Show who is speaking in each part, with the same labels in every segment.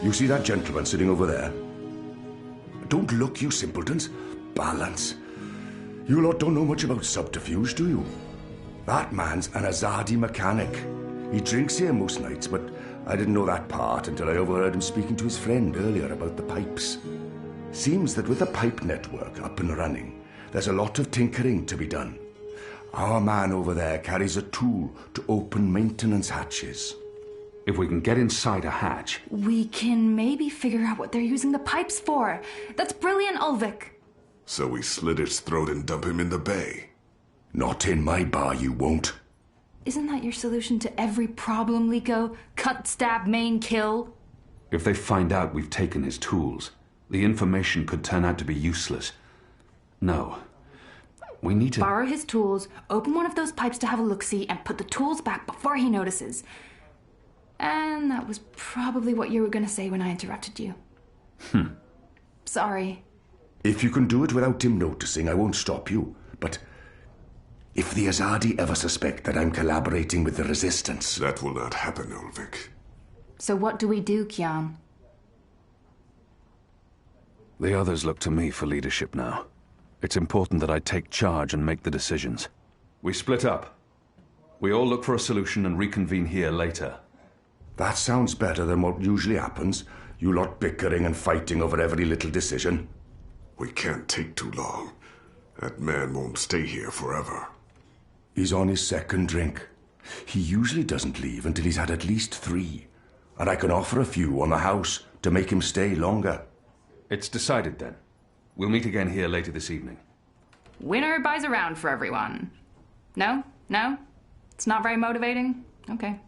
Speaker 1: You see that gentleman sitting over there? Don't look, you simpletons. Balance. You lot don't know much about subterfuge, do you? That man's an Azadi mechanic. He drinks here most nights, but I didn't know that part until I overheard him speaking to his friend earlier about the pipes. Seems that with the pipe network up and running, there's a lot of tinkering to be done. Our man over there carries a tool to open maintenance hatches.
Speaker 2: If we can get inside a hatch...
Speaker 3: We can maybe figure out what they're using the pipes for. That's brilliant, Ulvik.
Speaker 4: So we slit his throat and dump him in the bay.
Speaker 1: Not in my bar, you won't.
Speaker 3: Isn't that your solution to every problem, Liko? Cut, stab, maim, kill?
Speaker 2: If they find out we've taken his tools, the information could turn out to be useless. No. We need to...
Speaker 3: Borrow his tools, open one of those pipes to have a look-see, and put the tools back before he notices. And that was probably what you were going to say when I interrupted you. Sorry.
Speaker 1: If you can do it without him noticing, I won't stop you. But if the Azadi ever suspect that I'm collaborating with the Resistance...
Speaker 4: That will not happen, Ulvik.
Speaker 3: So what do we do, Kian?
Speaker 2: The others look to me for leadership now. It's important that I take charge and make the decisions. We split up. We all look for a solution and reconvene here later.
Speaker 1: That sounds better than what usually happens. You lot bickering and fighting over every little decision.
Speaker 4: We can't take too long. That man won't stay here forever.
Speaker 1: He's on his second drink. He usually doesn't leave until he's had at least 3. And I can offer a few on the house to make him stay longer.
Speaker 2: It's decided then. We'll meet again here later this evening.
Speaker 3: Winner buys around for everyone. No? No? It's not very motivating? Okay.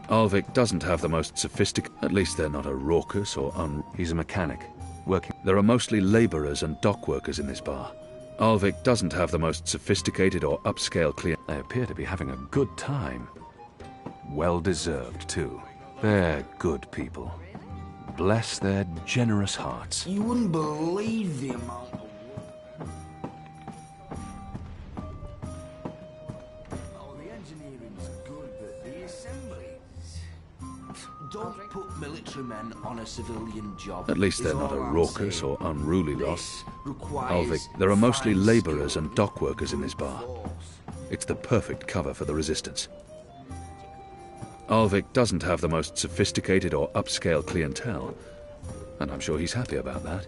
Speaker 5: Ulvik doesn't have the most sophisticated... At least they're not a raucous or
Speaker 2: He's a mechanic, working...
Speaker 5: There are mostly labourers and dock workers in this bar. Ulvik doesn't have the most sophisticated or upscale client...
Speaker 2: They appear to be having a good time. Well-deserved, too. They're good people. Bless their generous hearts.
Speaker 6: You wouldn't believe the amount of... Oh, the engineering's good, but the assemblies... Don't put military men on a civilian job.
Speaker 5: At least they're not a raucous or unruly lot. Ulvik, there are mostly labourers and dock workers in this bar. It's the perfect cover for the Resistance. Ulvik doesn't have the most sophisticated or upscale clientele, and I'm sure he's happy about that.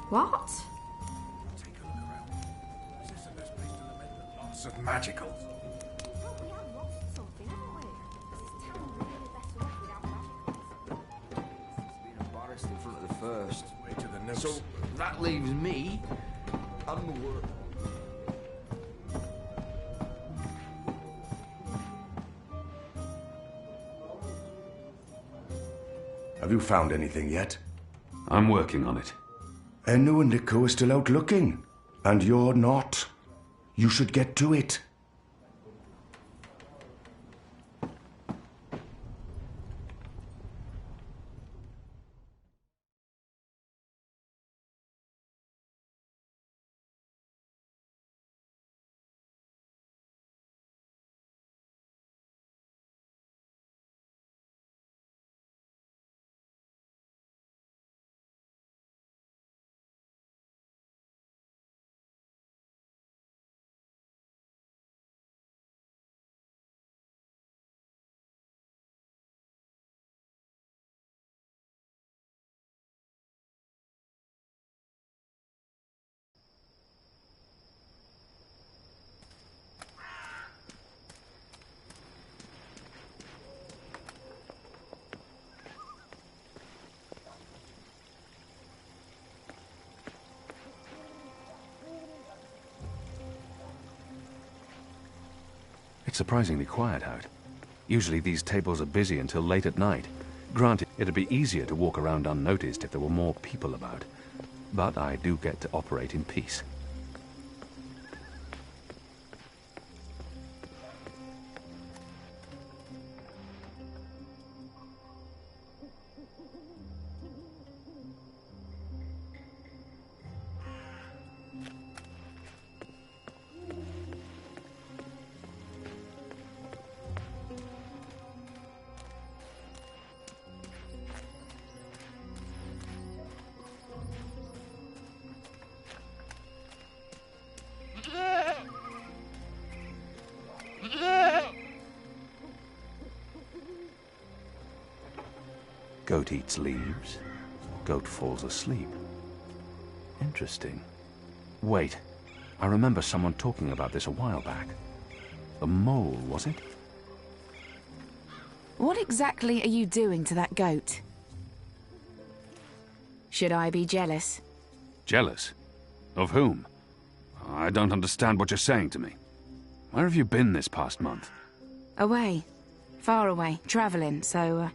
Speaker 3: What?
Speaker 7: Take a look around. Resistance based on the mental loss of magical.
Speaker 6: In front of the first.
Speaker 7: Way to the notes.
Speaker 6: So that leaves me and the work.
Speaker 1: Have you found anything yet?
Speaker 2: I'm working on it.
Speaker 1: Enno and Liko are still out looking. And you're not. You should get to it.
Speaker 2: It's surprisingly quiet out. Usually these tables are busy until late at night. Granted, it'd be easier to walk around unnoticed if there were more people about. But I do get to operate in peace. Goat eats leaves. Goat falls asleep. Interesting. Wait. I remember someone talking about this a while back. The mole, was it?
Speaker 8: What exactly are you doing to that goat? Should I be jealous?
Speaker 2: Jealous? Of whom? I don't understand what you're saying to me. Where have you been this past month?
Speaker 8: Away. Far away. Travelling, so,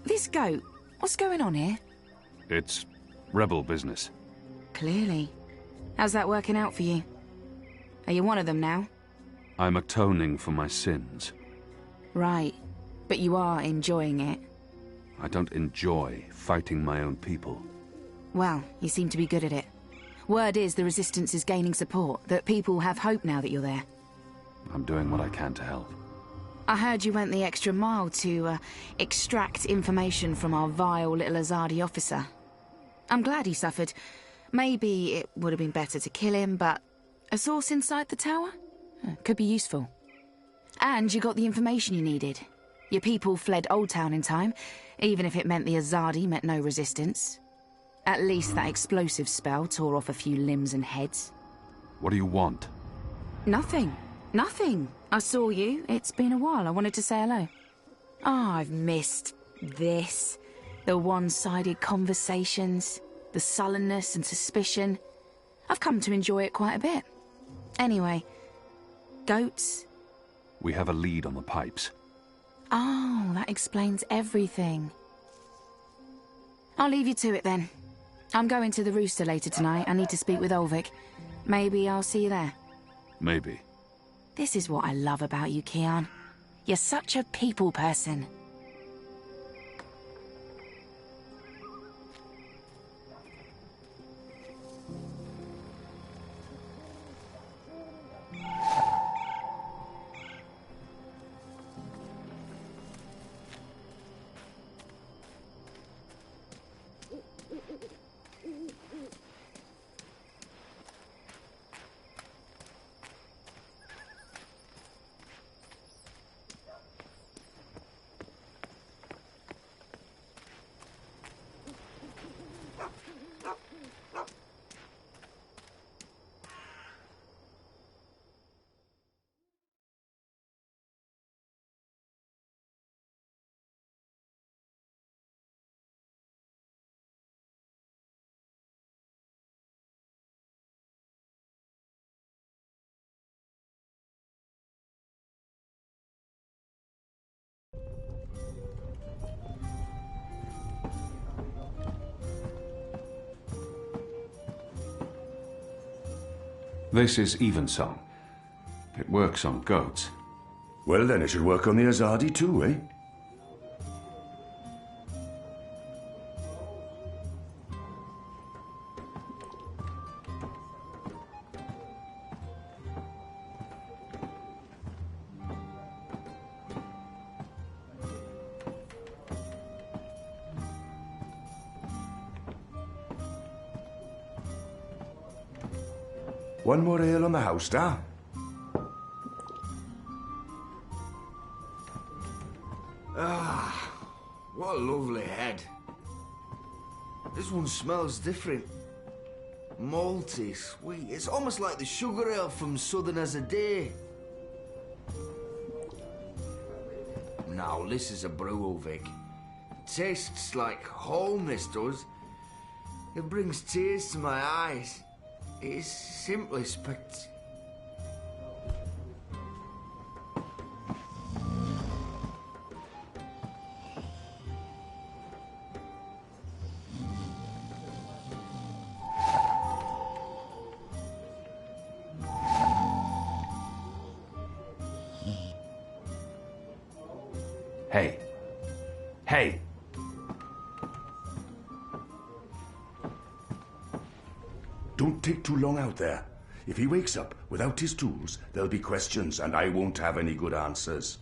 Speaker 8: This goat, what's going on here?
Speaker 2: It's rebel business.
Speaker 8: Clearly. How's that working out for you? Are you one of them now?
Speaker 2: I'm atoning for my sins.
Speaker 8: Right. But you are enjoying it.
Speaker 2: I don't enjoy fighting my own people.
Speaker 8: Well, you seem to be good at it. Word is the resistance is gaining support, that people have hope now that you're there.
Speaker 2: I'm doing what I can to help.
Speaker 8: I heard you went the extra mile to, extract information from our vile little Azadi officer. I'm glad he suffered. Maybe it would have been better to kill him, but a source inside the tower? Could be useful. And you got the information you needed. Your people fled Old Town in time, even if it meant the Azadi met no resistance. At least that explosive spell tore off a few limbs and heads.
Speaker 2: What do you want?
Speaker 8: Nothing. Nothing. I saw you. It's been a while. I wanted to say hello. Oh, I've missed this. The one-sided conversations, the sullenness and suspicion. I've come to enjoy it quite a bit. Anyway, goats?
Speaker 2: We have a lead on the pipes.
Speaker 8: Oh, that explains everything. I'll leave you to it then. I'm going to the rooster later tonight. I need to speak with Ulvik. Maybe I'll see you there.
Speaker 2: Maybe.
Speaker 8: This is what I love about you, Kian. You're such a people person.
Speaker 2: This is Evensong. It works on goats.
Speaker 1: Well, then it should work on the Azadi too, eh? One more ale on the house, da?
Speaker 6: Ah, what a lovely head. This one smells different. Malty, sweet. It's almost like the sugar ale from Southern as a Day. Now, this is a brew, Ulvik. Tastes like home, this does. It brings tears to my eyes. It is simply
Speaker 2: Hey. Hey!
Speaker 1: Don't take too long out there. If he wakes up without his tools, there'll be questions and I won't have any good answers.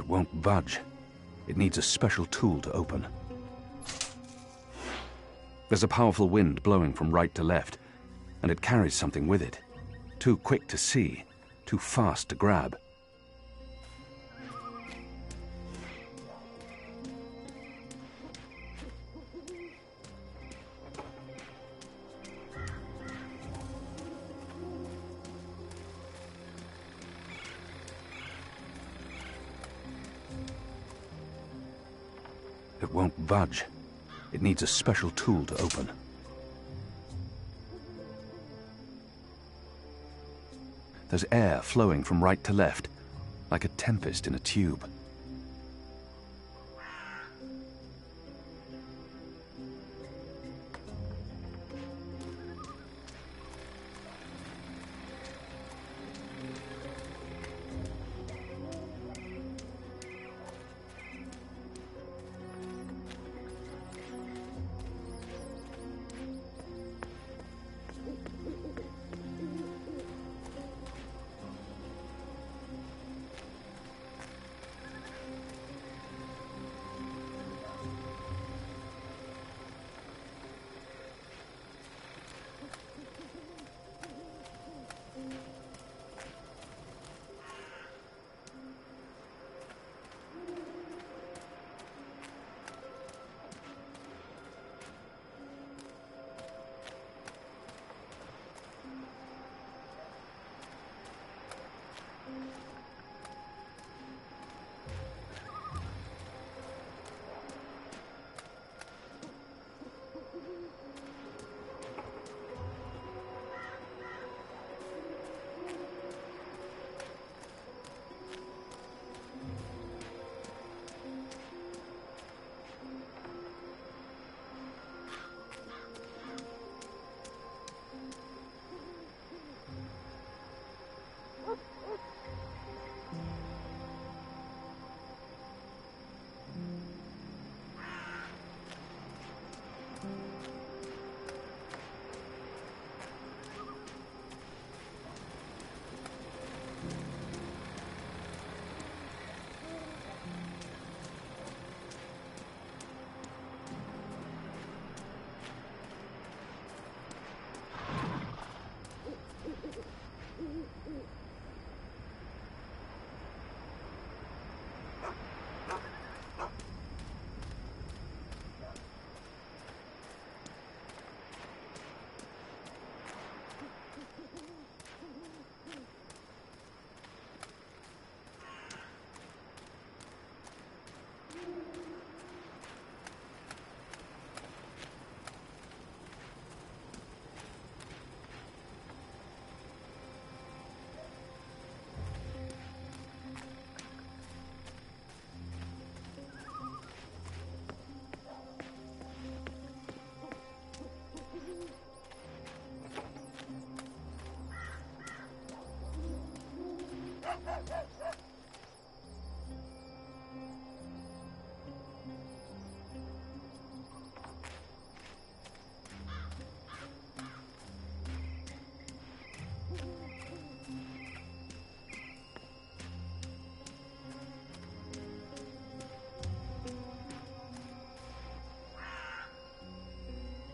Speaker 2: It won't budge. It needs a special tool to open. There's a powerful wind blowing from right to left, and it carries something with it. Too quick to see, too fast to grab. It won't budge. It needs a special tool to open. There's air flowing from right to left, like a tempest in a tube.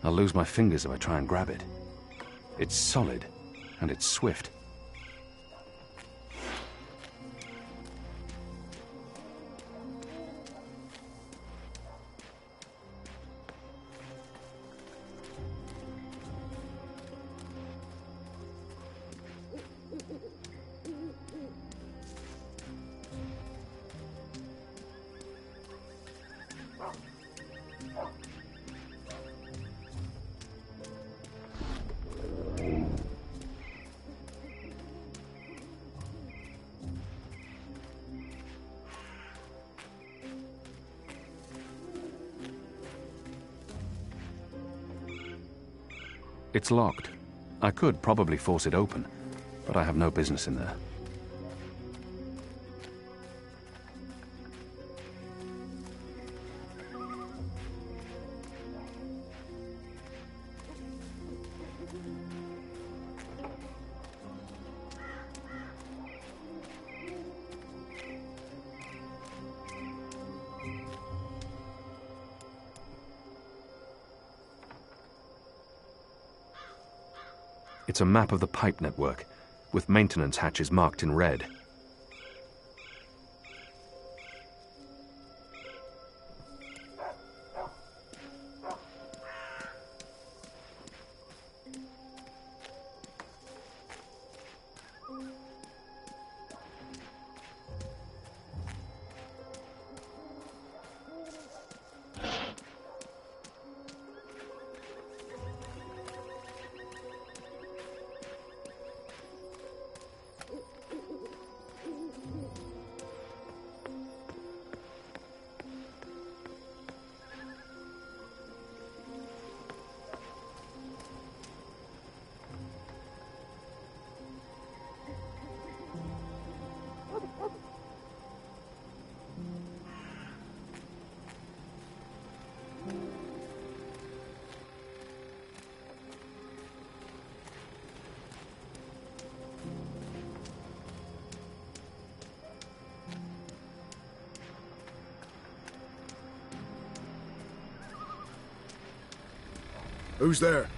Speaker 2: I'll lose my fingers if I try and grab it. It's solid, and it's swift. It's locked. I could probably force it open, but I have no business in there. It's a map of the pipe network, with maintenance hatches marked in red.
Speaker 9: Who's there?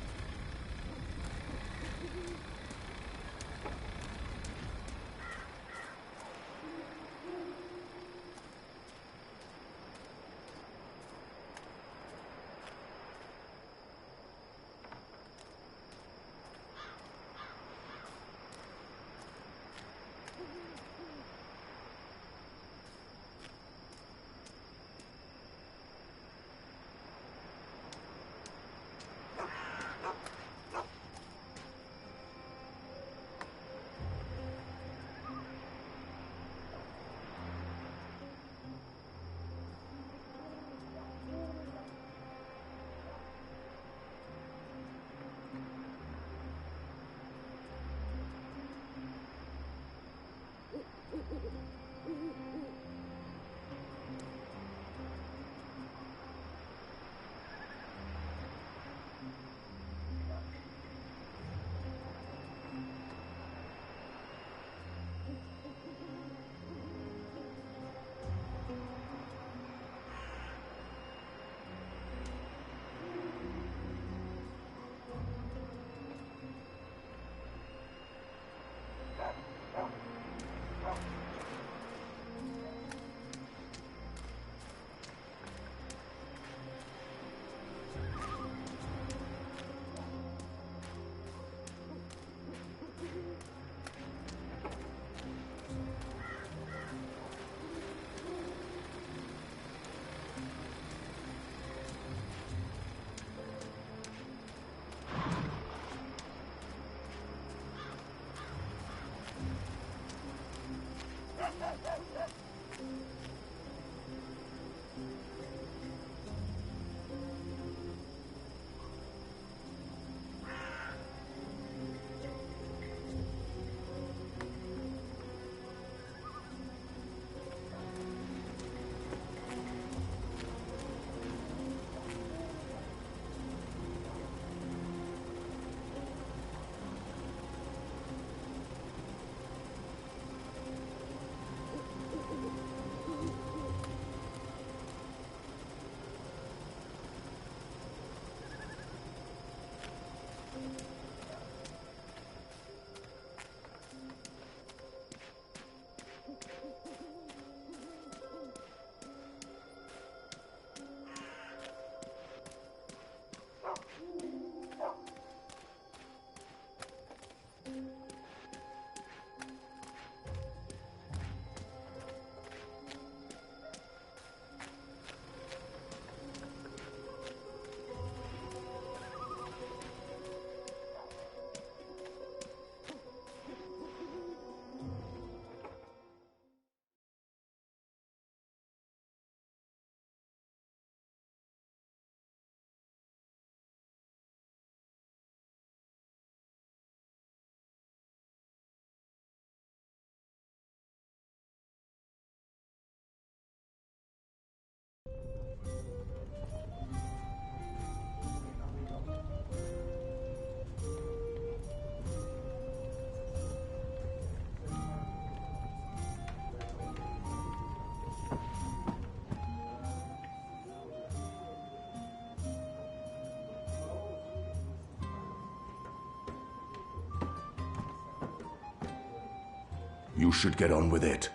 Speaker 1: you should get on with it.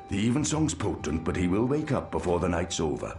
Speaker 1: The evensong's potent, but he will wake up before the night's over.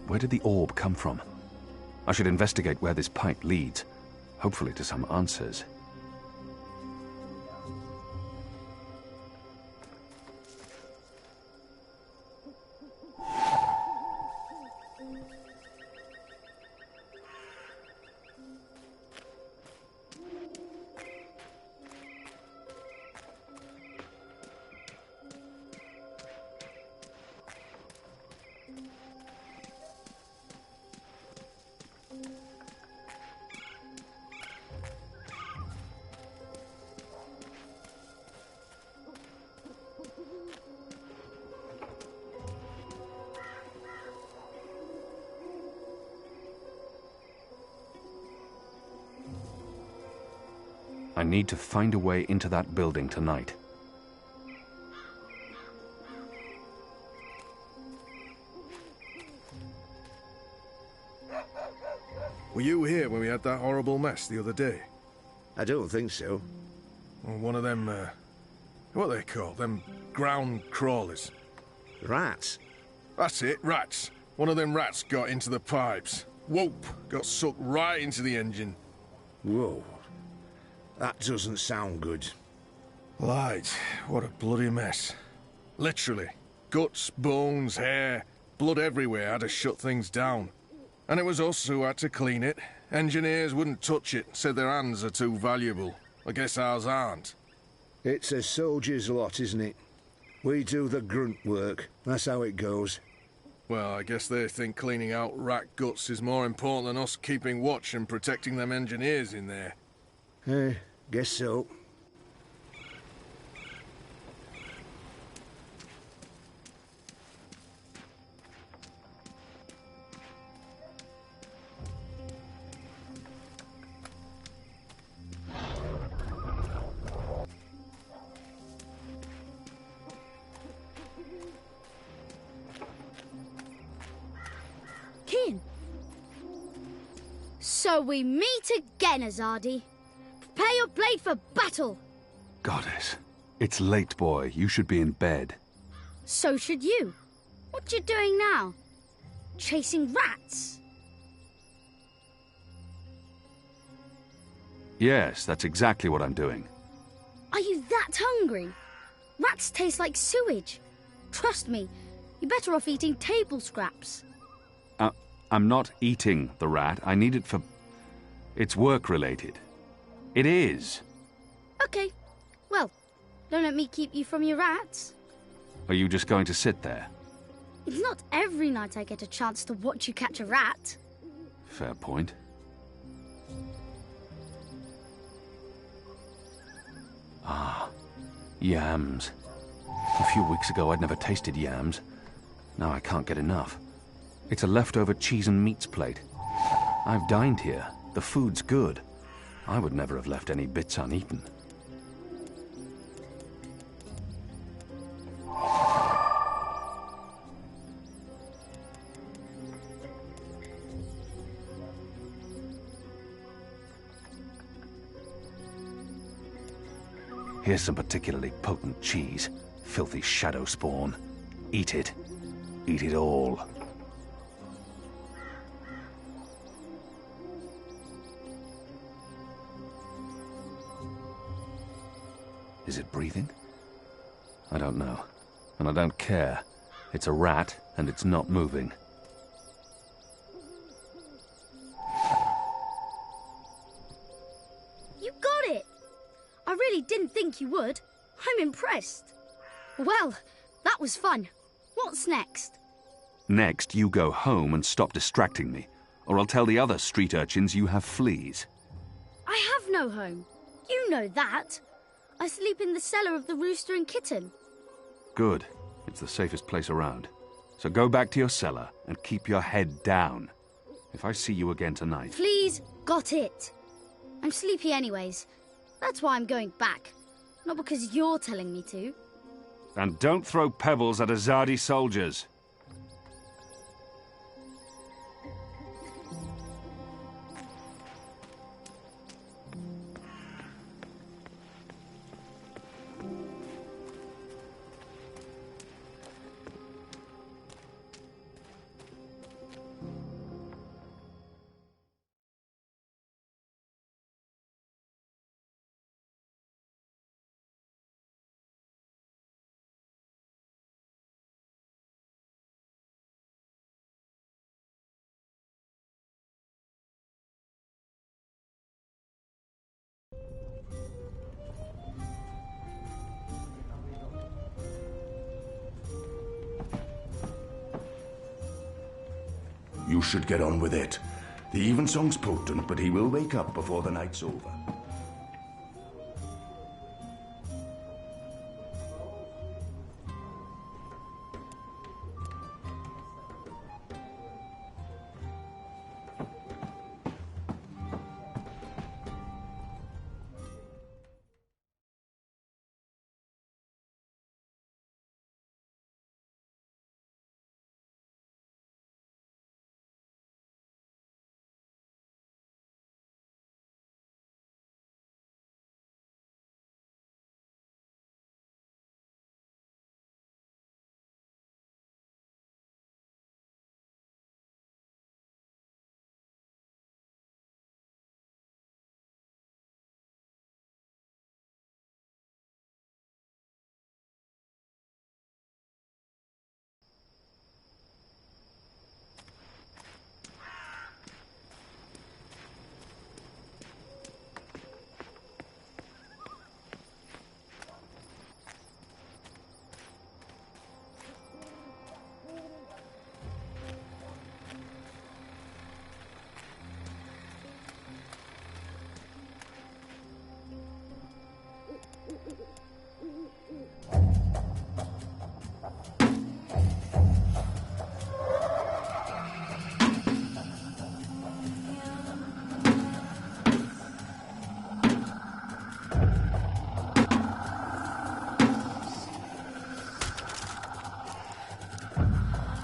Speaker 2: Where did the orb come from? I should investigate where this pipe leads, hopefully to some answers. I need to find a way into that building tonight.
Speaker 7: Were you here when we had that horrible mess the other day?
Speaker 6: I don't think so.
Speaker 7: Well, one of them, what are they called? Them ground crawlers.
Speaker 6: Rats?
Speaker 7: That's it, rats. One of them rats got into the pipes. Whoop! Got sucked right into the engine.
Speaker 6: Whoa. That doesn't sound good.
Speaker 7: Light, what a bloody mess. Literally. Guts, bones, hair, blood everywhere had to shut things down. And it was us who had to clean it. Engineers wouldn't touch it, said their hands are too valuable. I guess ours aren't.
Speaker 6: It's a soldier's lot, isn't it? We do the grunt work. That's how it goes.
Speaker 7: Well, I guess they think cleaning out rat guts is more important than us keeping watch and protecting them engineers in there.
Speaker 6: Guess so.
Speaker 8: Kian!
Speaker 9: So we meet again, Azadi. Prepare your blade for battle.
Speaker 2: Goddess, it's late, boy. You should be in bed.
Speaker 9: So should you. What you doing now? Chasing rats?
Speaker 2: Yes, that's exactly what I'm doing.
Speaker 9: Are you that hungry? Rats taste like sewage. Trust me, you're better off eating table scraps.
Speaker 2: I'm not eating the rat. I need it for... It's work-related. It is.
Speaker 9: Okay. Well, don't let me keep you from your rats.
Speaker 2: Are you just going to sit there?
Speaker 9: It's not every night I get a chance to watch you catch a rat.
Speaker 2: Fair point. Ah, yams. A few weeks ago I'd never tasted yams. Now I can't get enough. It's a leftover cheese and meats plate. I've dined here. The food's good. I would never have left any bits uneaten. Here's some particularly potent cheese. Filthy shadow spawn. Eat it. Eat it all. Is it breathing? I don't know. And I don't care. It's a rat, and it's not moving.
Speaker 9: You got it! I really didn't think you would. I'm impressed. Well, that was fun. What's next?
Speaker 2: Next, you go home and stop distracting me, or I'll tell the other street urchins you have fleas.
Speaker 9: I have no home. You know that. I sleep in the cellar of the Rooster and Kitten.
Speaker 2: Good. It's the safest place around. So go back to your cellar and keep your head down. If I see you again tonight...
Speaker 9: Please, got it. I'm sleepy anyways. That's why I'm going back. Not because you're telling me to.
Speaker 2: And don't throw pebbles at Azadi soldiers.
Speaker 1: You should get on with it. The evensong's potent, but he will wake up before the night's over.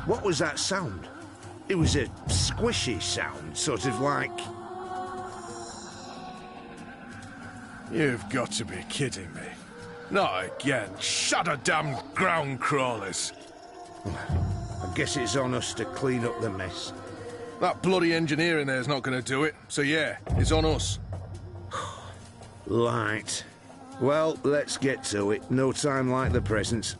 Speaker 10: What was that sound? It was a squishy sound, sort of like...
Speaker 7: You've got to be kidding me. Not again. Shut a damn ground crawlers.
Speaker 10: I guess it's on us to clean up the mess.
Speaker 7: That bloody engineer in there's not going to do it, so yeah, it's on us.
Speaker 10: Right. Well, let's get to it. No time like the present.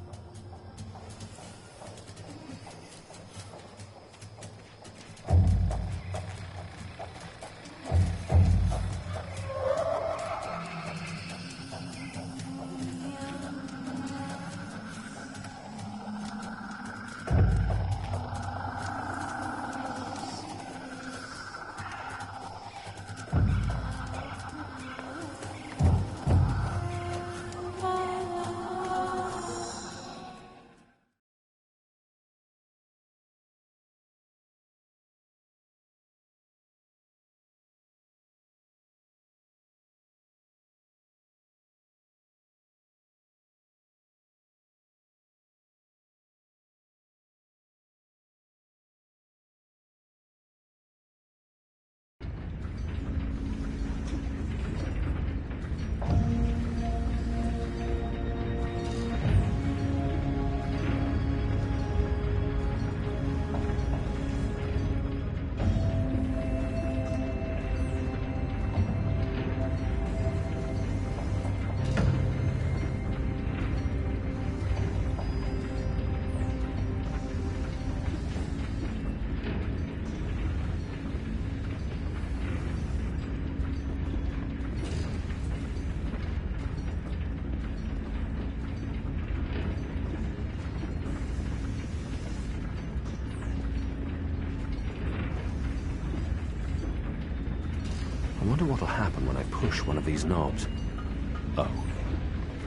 Speaker 2: I wonder what'll happen when I push one of these knobs. Oh,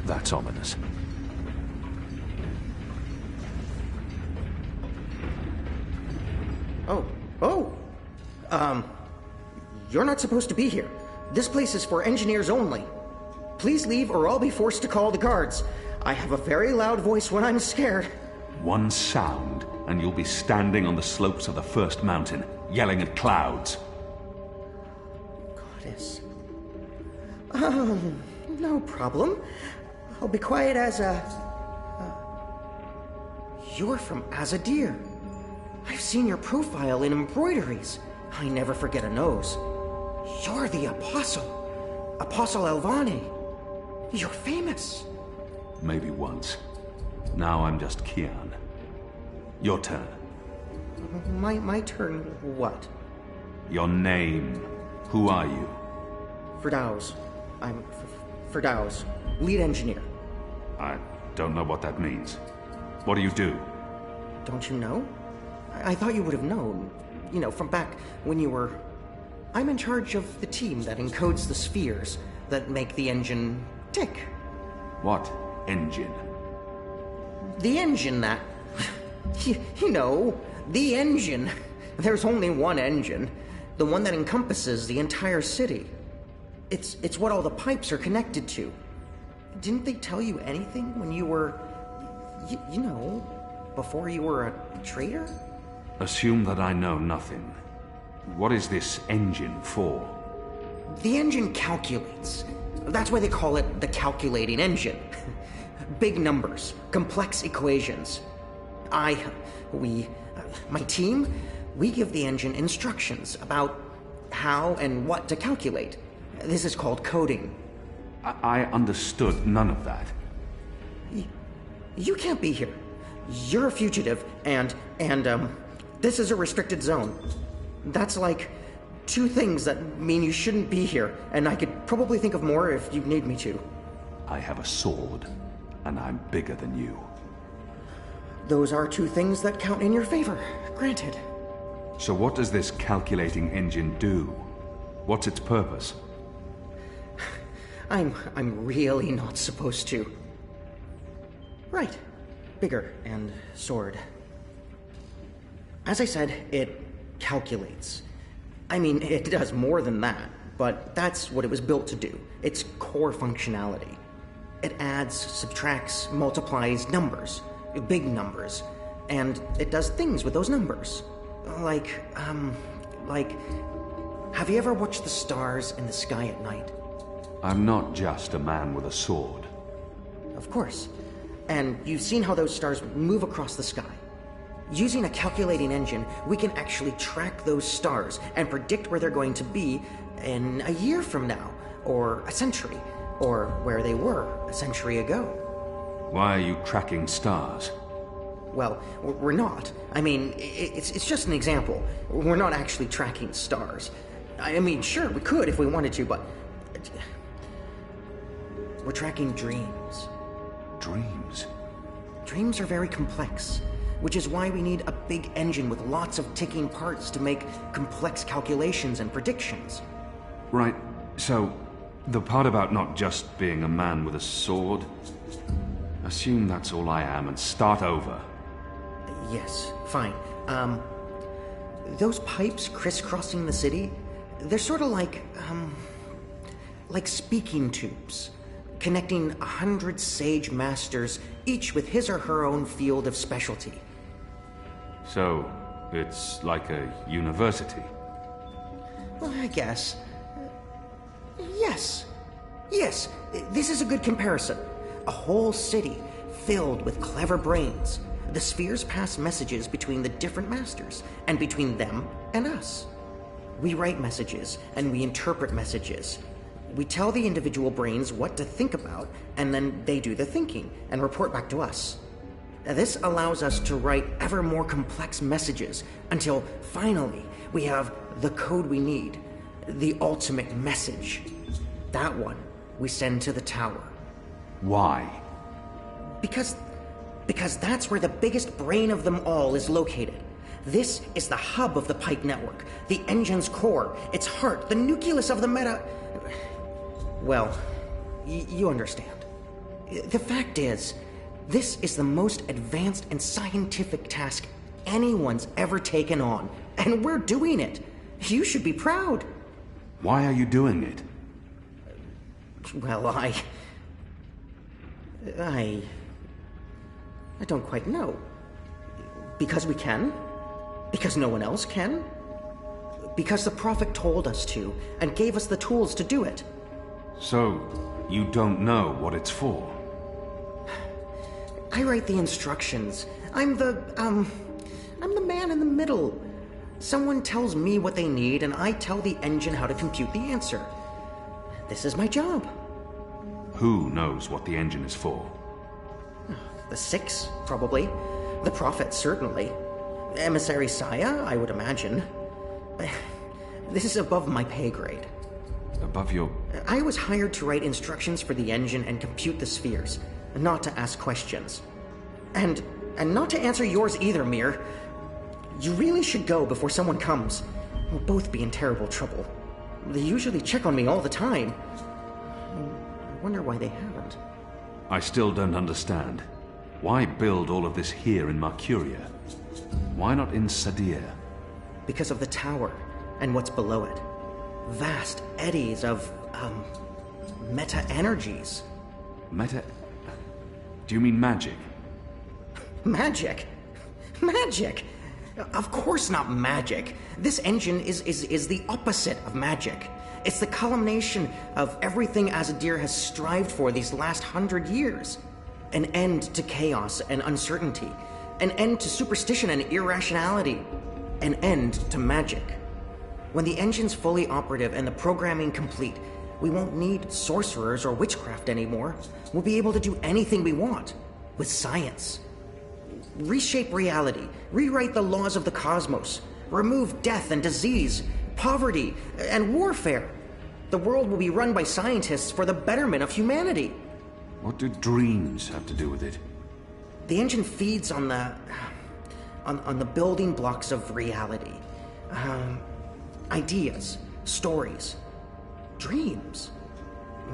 Speaker 2: that's ominous.
Speaker 11: You're not supposed to be here. This place is for engineers only. Please leave or I'll be forced to call the guards. I have a very loud voice when I'm scared.
Speaker 12: One sound, and you'll be standing on the slopes of the first mountain, yelling at clouds.
Speaker 11: Goddess. No problem. I'll be quiet as a... You're from Azadir. I've seen your profile in embroideries. I never forget a nose. You're the Apostle. Apostle Elvani. You're famous.
Speaker 12: Maybe once. Now I'm just Kian. Your turn.
Speaker 11: My turn what?
Speaker 12: Your name. Who are you?
Speaker 11: Firdaus. I'm Firdaus, lead engineer.
Speaker 12: I don't know what that means. What do you do?
Speaker 11: Don't you know? I thought you would have known. You know, from back when you were... I'm in charge of the team that encodes the spheres that make the engine tick.
Speaker 12: What engine?
Speaker 11: The engine that... You know, the engine. There's only one engine. The one that encompasses the entire city. It's what all the pipes are connected to. Didn't they tell you anything when you were... you know, before you were a traitor?
Speaker 12: Assume that I know nothing. What is this engine for?
Speaker 11: The engine calculates. That's why they call it the calculating engine. Big numbers, complex equations. My team, we give the engine instructions about how and what to calculate. This is called coding.
Speaker 12: I understood none of that.
Speaker 11: You can't be here. You're a fugitive, and this is a restricted zone. That's like two things that mean you shouldn't be here, and I could probably think of more if you need me to.
Speaker 12: I have a sword, and I'm bigger than you.
Speaker 11: Those are two things that count in your favor, granted.
Speaker 12: So what does this calculating engine do? What's its purpose?
Speaker 11: I'm really not supposed to. Right. Bigger and sword. As I said, it calculates. I mean, it does more than that, but that's what it was built to do. Its core functionality. It adds, subtracts, multiplies numbers. Big numbers. And it does things with those numbers. Like, have you ever watched the stars in the sky at night?
Speaker 12: I'm not just a man with a sword.
Speaker 11: Of course. And you've seen how those stars move across the sky. Using a calculating engine, we can actually track those stars and predict where they're going to be in a year from now, or a century, or where they were a century ago.
Speaker 12: Why are you tracking stars?
Speaker 11: Well, we're not. I mean, it's just an example. We're not actually tracking stars. I mean, sure, we could if we wanted to, but... we're tracking dreams.
Speaker 12: Dreams?
Speaker 11: Dreams are very complex, which is why we need a big engine with lots of ticking parts to make complex calculations and predictions.
Speaker 12: Right, so the part about not just being a man with a sword, assume that's all I am and start over.
Speaker 11: Yes, fine. Those pipes crisscrossing the city, they're sort of like speaking tubes, connecting 100 sage masters, each with his or her own field of specialty.
Speaker 12: So, it's like a university?
Speaker 11: Well, I guess. Yes. Yes, this is a good comparison. A whole city filled with clever brains. The spheres pass messages between the different masters, and between them and us. We write messages, and we interpret messages. We tell the individual brains what to think about, and then they do the thinking, and report back to us. This allows us to write ever more complex messages, until finally we have the code we need, the ultimate message. That one we send to the tower.
Speaker 12: Why?
Speaker 11: Because that's where the biggest brain of them all is located. This is the hub of the pipe network, the engine's core, its heart, the nucleus of the meta... Well, you understand. The fact is, this is the most advanced and scientific task anyone's ever taken on, and we're doing it. You should be proud.
Speaker 12: Why are you doing it?
Speaker 11: Well, I don't quite know. Because we can? Because no one else can? Because the Prophet told us to, and gave us the tools to do it.
Speaker 12: So, you don't know what it's for?
Speaker 11: I write the instructions. I'm the man in the middle. Someone tells me what they need, and I tell the engine how to compute the answer. This is my job.
Speaker 12: Who knows what the engine is for?
Speaker 11: The Six, probably. The Prophet, certainly. Emissary Saya, I would imagine. This is above my pay grade.
Speaker 12: Above your...
Speaker 11: I was hired to write instructions for the engine and compute the spheres, not to ask questions. And not to answer yours either, Mir. You really should go before someone comes. We'll both be in terrible trouble. They usually check on me all the time. I wonder why they haven't.
Speaker 12: I still don't understand. Why build all of this here in Mercuria? Why not in Sadir?
Speaker 11: Because of the tower and what's below it. Vast eddies of, meta-energies.
Speaker 12: Meta... Do you mean magic?
Speaker 11: Magic? Magic? Of course not magic. This engine is the opposite of magic. It's the culmination of everything Azadir has strived for these last 100 years. An end to chaos and uncertainty. An end to superstition and irrationality. An end to magic. When the engine's fully operative and the programming complete, we won't need sorcerers or witchcraft anymore. We'll be able to do anything we want. With science. Reshape reality. Rewrite the laws of the cosmos. Remove death and disease. Poverty and warfare. The world will be run by scientists for the betterment of humanity.
Speaker 12: What do dreams have to do with it?
Speaker 11: The engine feeds on the building blocks of reality. Ideas, stories, dreams.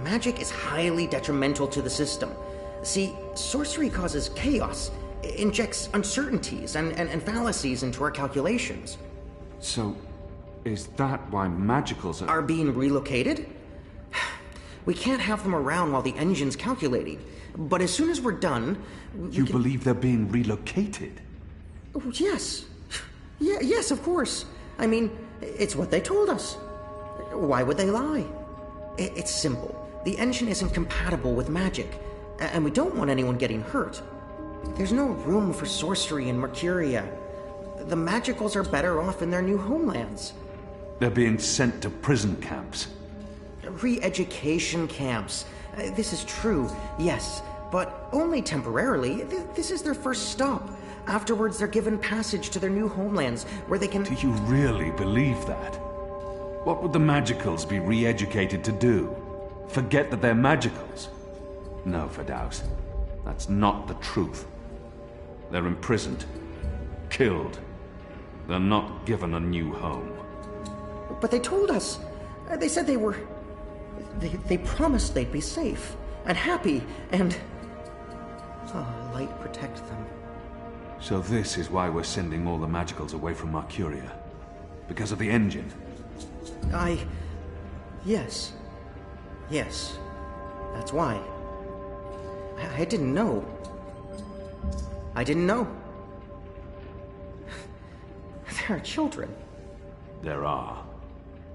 Speaker 11: Magic is highly detrimental to the system. See, sorcery causes chaos, injects uncertainties and fallacies into our calculations.
Speaker 12: So, is that why magicals
Speaker 11: are being relocated? We can't have them around while the engine's calculating. But as soon as we're done...
Speaker 12: You believe they're being relocated?
Speaker 11: Oh, yes. Yes, of course. I mean, it's what they told us. Why would they lie? It's simple. The engine isn't compatible with magic, and we don't want anyone getting hurt. There's no room for sorcery in Mercuria. The magicals are better off in their new homelands.
Speaker 12: They're being sent to prison camps.
Speaker 11: Re-education camps. This is true, yes, but only temporarily. This is their first stop. Afterwards, they're given passage to their new homelands, where they can...
Speaker 12: Do you really believe that? What would the magicals be re-educated to do? Forget that they're magicals? No, Firdaus. That's not the truth. They're imprisoned. Killed. They're not given a new home.
Speaker 11: But they told us. They said they were... They promised they'd be safe and happy and... Oh, light protect them.
Speaker 12: So this is why we're sending all the magicals away from Mercuria. Because of the engine.
Speaker 11: Yes. Yes. That's why. I didn't know. I didn't know. There are children.
Speaker 12: There are.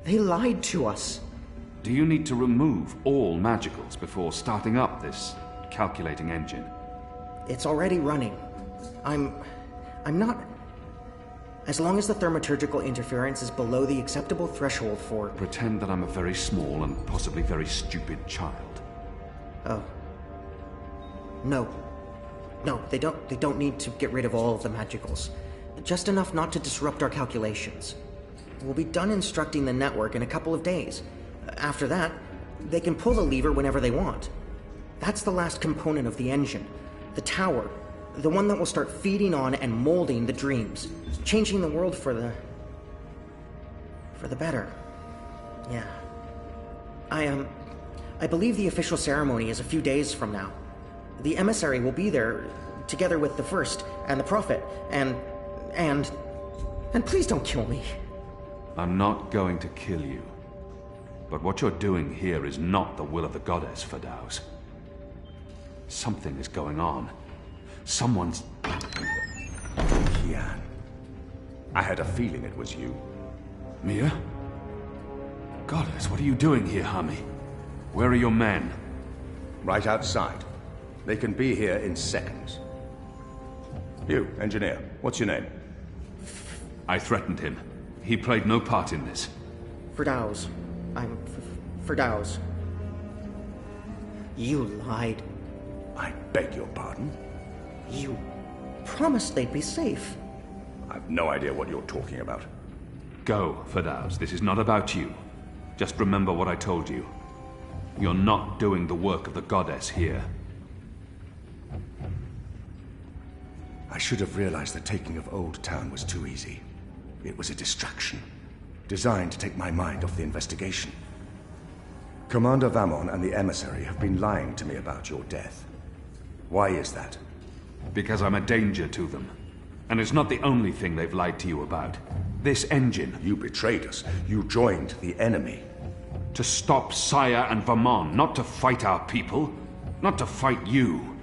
Speaker 11: They lied to us.
Speaker 12: Do you need to remove all magicals before starting up this calculating engine?
Speaker 11: It's already running. I'm not... As long as the thaumaturgical interference is below the acceptable threshold for...
Speaker 12: Pretend that I'm a very small and possibly very stupid child.
Speaker 11: Oh. No. No, they don't need to get rid of all of the magicals. Just enough not to disrupt our calculations. We'll be done instructing the network in a couple of days. After that, they can pull the lever whenever they want. That's the last component of the engine. The tower. The one that will start feeding on and molding the dreams. Changing the world for the better. Yeah. I believe the official ceremony is a few days from now. The emissary will be there, together with the First and the Prophet, and please don't kill me.
Speaker 12: I'm not going to kill you. But what you're doing here is not the will of the goddess, Firdaus. Something is going on. Someone's...
Speaker 1: Kian. I had a feeling it was you.
Speaker 12: Mia? Goddess, what are you doing here, Hami? Where are your men?
Speaker 1: Right outside. They can be here in seconds. You, engineer, what's your name?
Speaker 12: I threatened him. He played no part in this.
Speaker 11: Firdaus. I'm Firdaus. You lied.
Speaker 1: I beg your pardon?
Speaker 11: You promised they'd be safe.
Speaker 1: I've no idea what you're talking about.
Speaker 12: Go, Firdaus. This is not about you. Just remember what I told you. You're not doing the work of the goddess here.
Speaker 1: I should have realized the taking of Old Town was too easy. It was a distraction, designed to take my mind off the investigation. Commander Vamon and the emissary have been lying to me about your death. Why is that?
Speaker 12: Because I'm a danger to them. And it's not the only thing they've lied to you about. This engine.
Speaker 1: You betrayed us. You joined the enemy.
Speaker 12: To stop Saya and Vamon, not to fight our people. Not to fight you.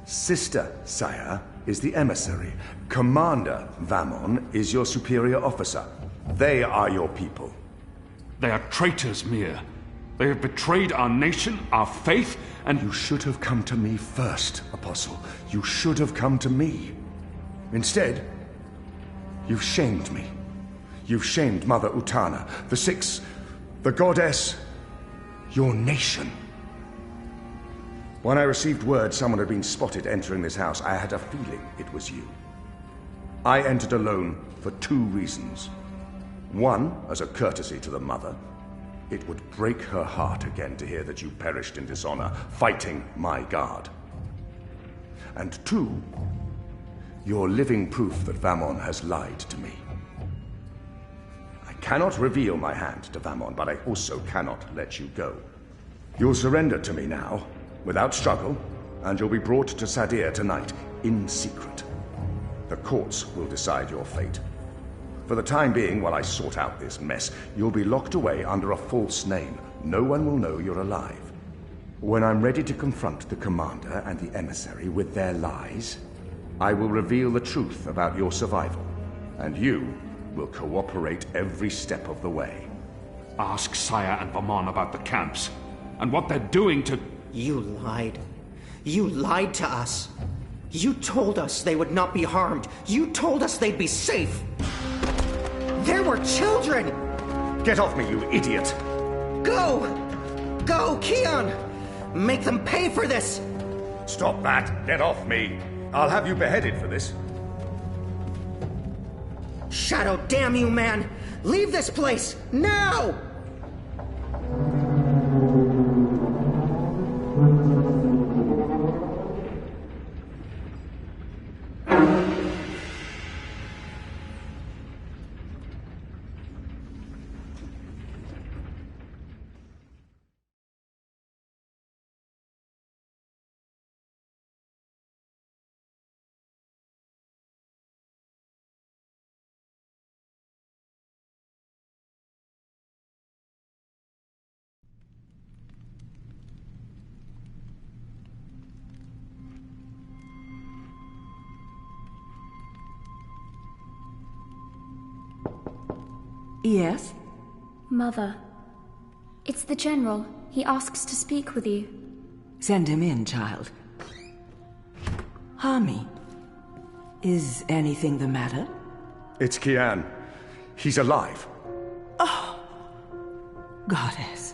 Speaker 1: Sister Saya is the emissary. Commander Vamon is your superior officer. They are your people.
Speaker 12: They are traitors, Mir. They have betrayed our nation, our faith, and...
Speaker 1: You should have come to me first, Apostle. You should have come to me. Instead, you've shamed me. You've shamed Mother Utana, the Six, the Goddess, your nation. When I received word someone had been spotted entering this house, I had a feeling it was you. I entered alone for two reasons. One, as a courtesy to the Mother. It would break her heart again to hear that you perished in dishonor, fighting my guard. And two, you're living proof that Vamon has lied to me. I cannot reveal my hand to Vamon, but I also cannot let you go. You'll surrender to me now, without struggle, and you'll be brought to Sadir tonight, in secret. The courts will decide your fate. For the time being, while I sort out this mess, you'll be locked away under a false name. No one will know you're alive. When I'm ready to confront the commander and the emissary with their lies, I will reveal the truth about your survival, and you will cooperate every step of the way.
Speaker 12: Ask Saya and Vamon about the camps. and what they're doing to...
Speaker 11: You lied. You lied to us. You told us they would not be harmed. You told us they'd be safe. There were children!
Speaker 1: Get off me, you idiot!
Speaker 11: Go! Go, Kian! Make them pay for this!
Speaker 1: Stop that! Get off me! I'll have you beheaded for this.
Speaker 11: Shadow, damn you, man! Leave this place, now!
Speaker 13: Yes?
Speaker 9: Mother. It's the General. He asks to speak with you.
Speaker 13: Send him in, child. Hami, is anything the matter?
Speaker 1: It's Kian. He's alive.
Speaker 13: Oh! Goddess.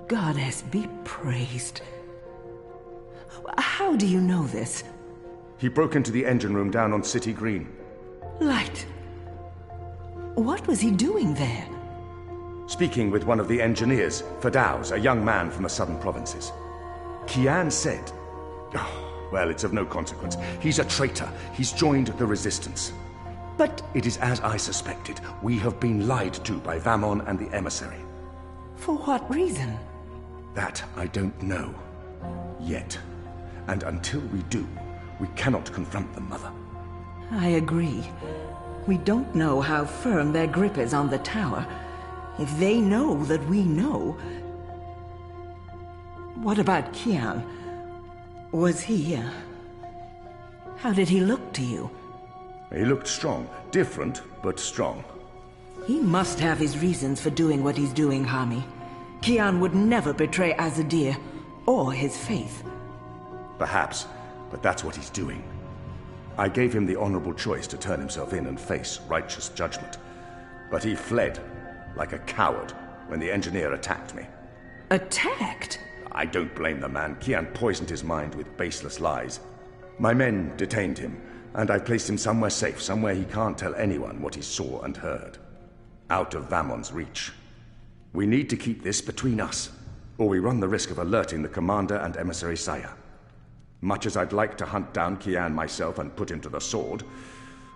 Speaker 13: Goddess be praised. How do you know this?
Speaker 1: He broke into the engine room down on City Green.
Speaker 13: Light. What was he doing there?
Speaker 1: Speaking with one of the engineers, Fadaus, a young man from the southern provinces. Kian said... Oh, well, it's of no consequence. He's a traitor. He's joined the resistance.
Speaker 13: But...
Speaker 1: It is as I suspected. We have been lied to by Vamon and the emissary.
Speaker 13: For what reason?
Speaker 1: That I don't know. Yet. And until we do, we cannot confront them, Mother.
Speaker 13: I agree. We don't know how firm their grip is on the tower. If they know that we know... What about Kian? Was he... How did he look to you?
Speaker 1: He looked strong. Different, but strong.
Speaker 13: He must have his reasons for doing what he's doing, Hami. Kian would never betray Azadir, or his faith.
Speaker 1: Perhaps, but that's what he's doing. I gave him the honorable choice to turn himself in and face righteous judgment. But he fled, like a coward, when the engineer attacked me.
Speaker 13: Attacked?
Speaker 1: I don't blame the man. Kian poisoned his mind with baseless lies. My men detained him, and I placed him somewhere safe, somewhere he can't tell anyone what he saw and heard. Out of Vamon's reach. We need to keep this between us, or we run the risk of alerting the commander and emissary Saya. Much as I'd like to hunt down Kian myself and put him to the sword,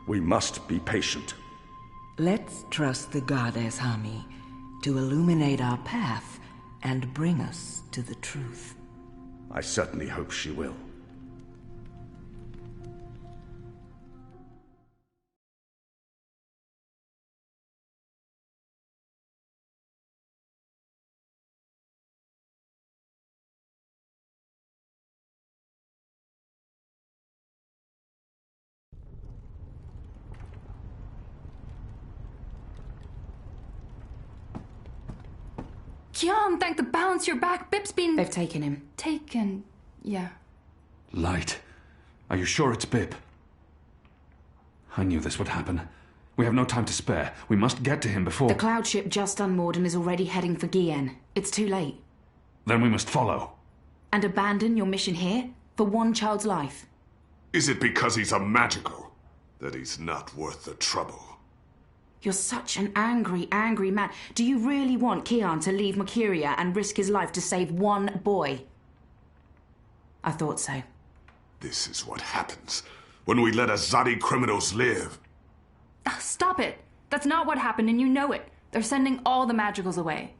Speaker 1: we must be patient.
Speaker 13: Let's trust the goddess, Hami, to illuminate our path and bring us to the truth.
Speaker 1: I certainly hope she will.
Speaker 3: Kian, thank the balance you're back. Bip's been...
Speaker 8: They've taken him.
Speaker 3: Taken, yeah.
Speaker 12: Light. Are you sure it's Bip? I knew this would happen. We have no time to spare. We must get to him before...
Speaker 8: The cloud ship just unmoored and is already heading for Kian. It's too late.
Speaker 12: Then we must follow.
Speaker 8: And abandon your mission here? For one child's life?
Speaker 4: Is it because he's a magical that he's not worth the trouble?
Speaker 8: You're such an angry, angry man. Do you really want Kian to leave Mercuria and risk his life to save one boy? I thought so.
Speaker 4: This is what happens when we let Azadi criminals live.
Speaker 3: Stop it. That's not what happened, and you know it. They're sending all the magicals away.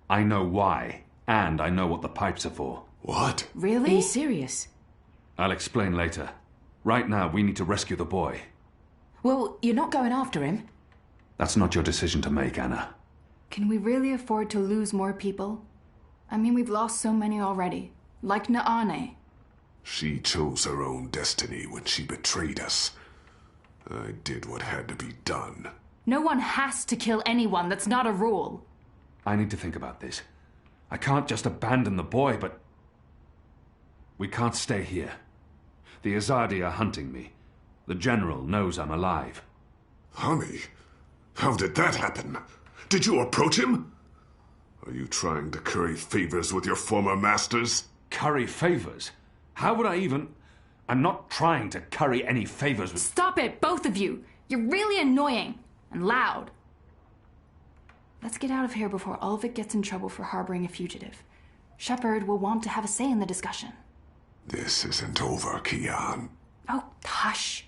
Speaker 12: I know why, and I know what the pipes are for.
Speaker 4: What?
Speaker 3: Really?
Speaker 8: Are you serious?
Speaker 12: I'll explain later. Right now, we need to rescue the boy.
Speaker 8: Well, you're not going after him.
Speaker 12: That's not your decision to make, Anna.
Speaker 3: Can we really afford to lose more people? I mean, we've lost so many already. Like Naane.
Speaker 4: She chose her own destiny when she betrayed us. I did what had to be done.
Speaker 3: No one has to kill anyone. That's not a rule.
Speaker 12: I need to think about this. I can't just abandon the boy, but... We can't stay here. The Azadi are hunting me. The General knows I'm alive.
Speaker 4: Hami? How did that happen? Did you approach him? Are you trying to curry favors with your former masters?
Speaker 12: Curry favors? How would I even... I'm not trying to curry any favors with...
Speaker 3: Stop it, both of you! You're really annoying. And loud. Let's get out of here before Ulvik gets in trouble for harboring a fugitive. Shepard will want to have a say in the discussion.
Speaker 4: This isn't over, Kian.
Speaker 3: Oh, hush.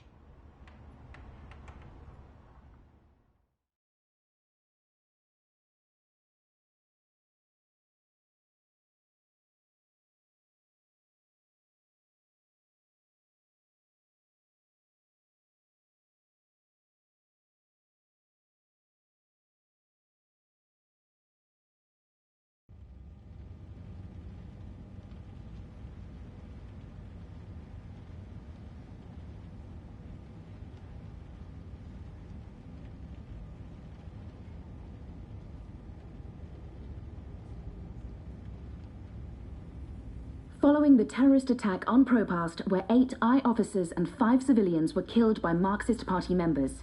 Speaker 14: Following the terrorist attack on Propast, where 8 I officers and 5 civilians were killed by Marxist Party members,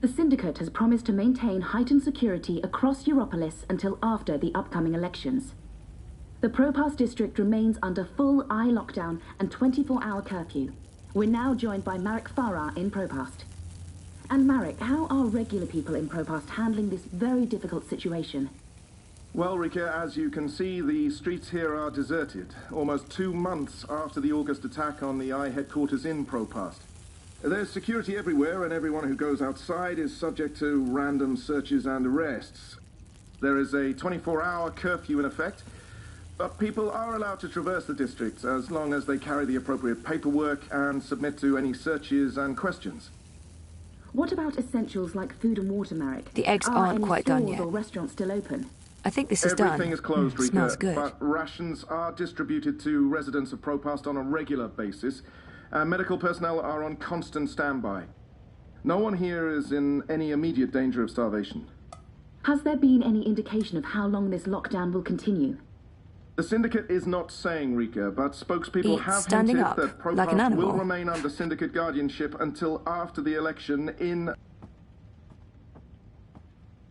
Speaker 14: the Syndicate has promised to maintain heightened security across Europolis until after the upcoming elections. The Propast district remains under full I lockdown and 24-hour curfew. We're now joined by Marek Farah in Propast. And Marek, how are regular people in Propast handling this very difficult situation?
Speaker 15: Well, Rika, as you can see, the streets here are deserted, almost 2 months after the August attack on the I headquarters in Propast. There's security everywhere, and everyone who goes outside is subject to random searches and arrests. There is a 24-hour curfew in effect, but people are allowed to traverse the district as long as they carry the appropriate paperwork and submit to any searches and questions.
Speaker 14: What about essentials like food and water, Marek?
Speaker 16: The eggs aren't quite done yet.
Speaker 14: Or restaurants still open?
Speaker 16: I think this is done.
Speaker 15: Everything is closed, Rika,
Speaker 16: smells good.
Speaker 15: but rations are distributed to residents of Propast on a regular basis, and medical personnel are on constant standby. No one here is in any immediate danger of starvation.
Speaker 14: Has there been any indication of how long this lockdown will continue?
Speaker 15: The Syndicate is not saying, Rika, but spokespeople have
Speaker 16: standing
Speaker 15: hinted
Speaker 16: up,
Speaker 15: that Propast
Speaker 16: like an animal.
Speaker 15: will remain under Syndicate guardianship until after the election in...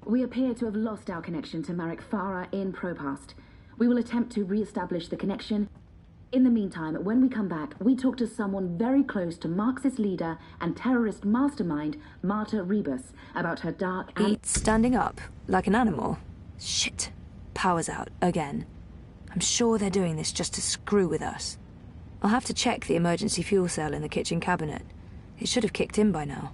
Speaker 14: We appear to have lost our connection to Marek Farah in Propast. We will attempt to re-establish the connection. In the meantime, when we come back, we talk to someone very close to Marxist leader and terrorist mastermind, Marta Rebus, about her dark and...
Speaker 16: Standing up, like an animal? Shit. Power's out, again. I'm sure they're doing this just to screw with us. I'll have to check the emergency fuel cell in the kitchen cabinet. It should have kicked in by now.